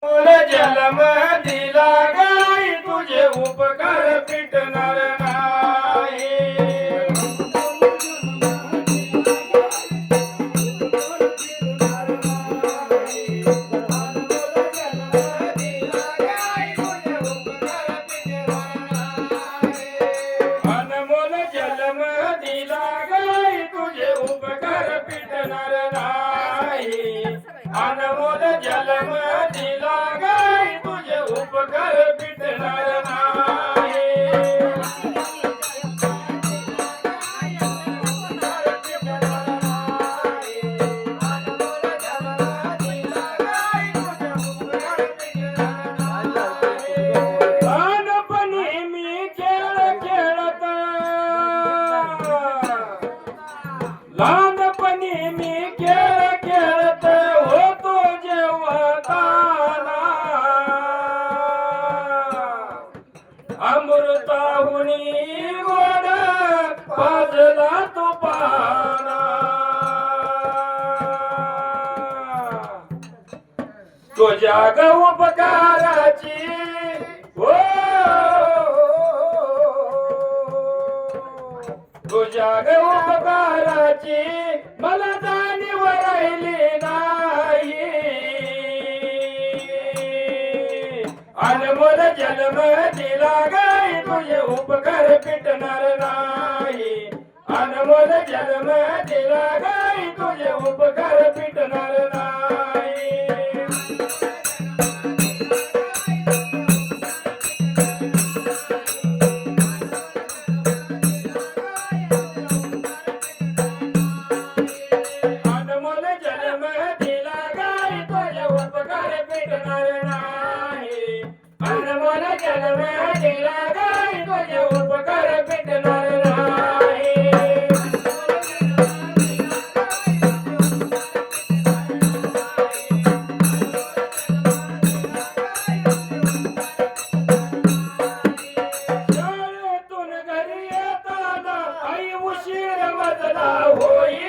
जन्म दिला गाई तुझे उपकार फिटणार नाही. अनमोल जन्म दिला गाई तुझे उपकार फिटणार नाही. अनमोल जन्म दिला गाई तुझे उपकार फिटणार नाही. लहानपणी मी खेळ खेळत लहानपणी मी खेळ खेळत होतो जेव्हा ताना अमृताहुनी गोड पाजला तो पाना. तुझ्या ग उपकाराची हो तुझ्या ग उपकाराची मला जाणीव राहिली नाही. अनमोल जन्म दिला गाई तुझे उपकार फिटणार नाही. अनमोल जन्म दिला गाई तुझे उपकार फिटणार नाही. अनमोल जन्म दिला गाई तुझे उपकार फिटणार नाही. अनमोल जन्म दिला गाई तुझे उपकार फिटणार नाही. शाळेतून घरी येताना आई उशीर मजला होई.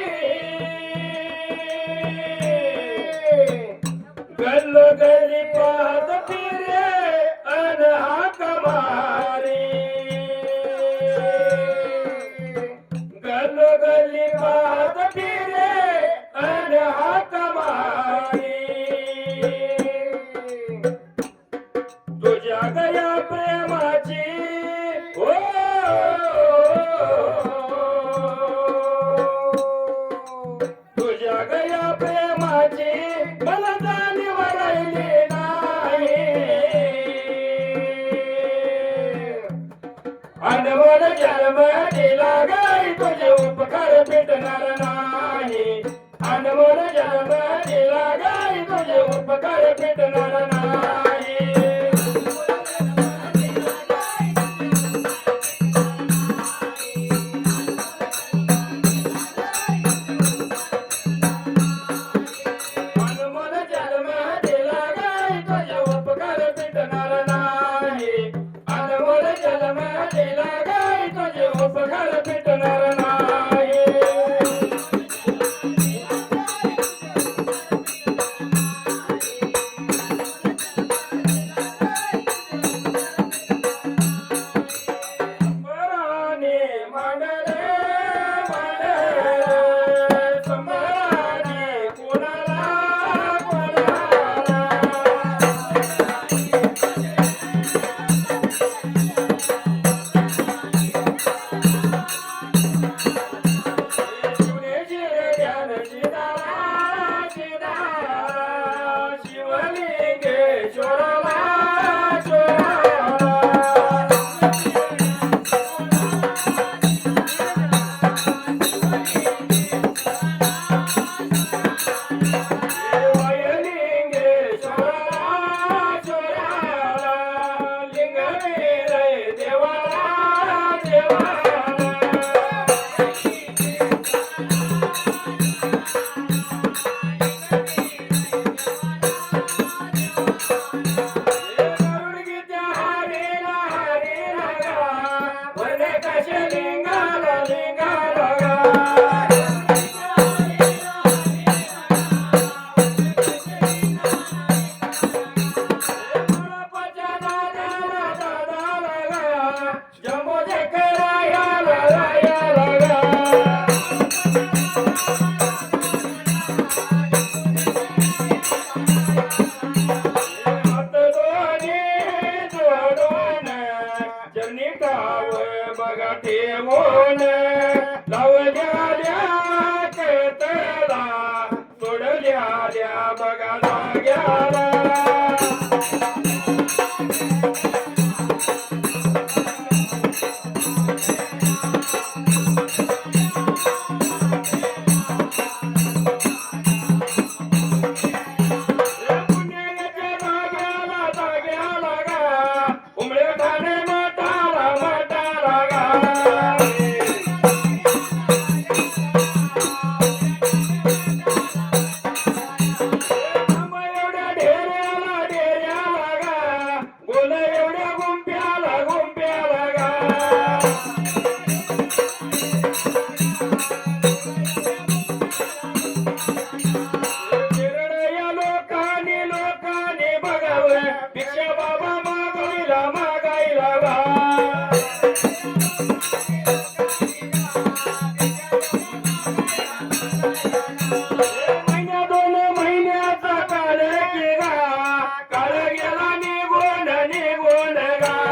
गल्लोगल्ली पाहत फिरे अन हाक मारी. गल्लोगल्ली पाहत फिरे अन हाक मारी. तुझ्या गया प्रेमाची हो तुझ्या गया प्रेमाची मला जाणीव राहिली नाही. अनमोल जन्म दिला गाई तुझे उपकार फिटणार नाही. अनमोल जन्म दिला गाई तुझे उपकार फिटणार नाही. अनमोल जन्म दिला गाई तुझे उपकार फिटणार नाही. अनमोल जन्म दिला गाई तुझे उपकार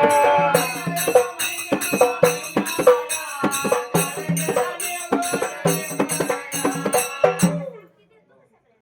ग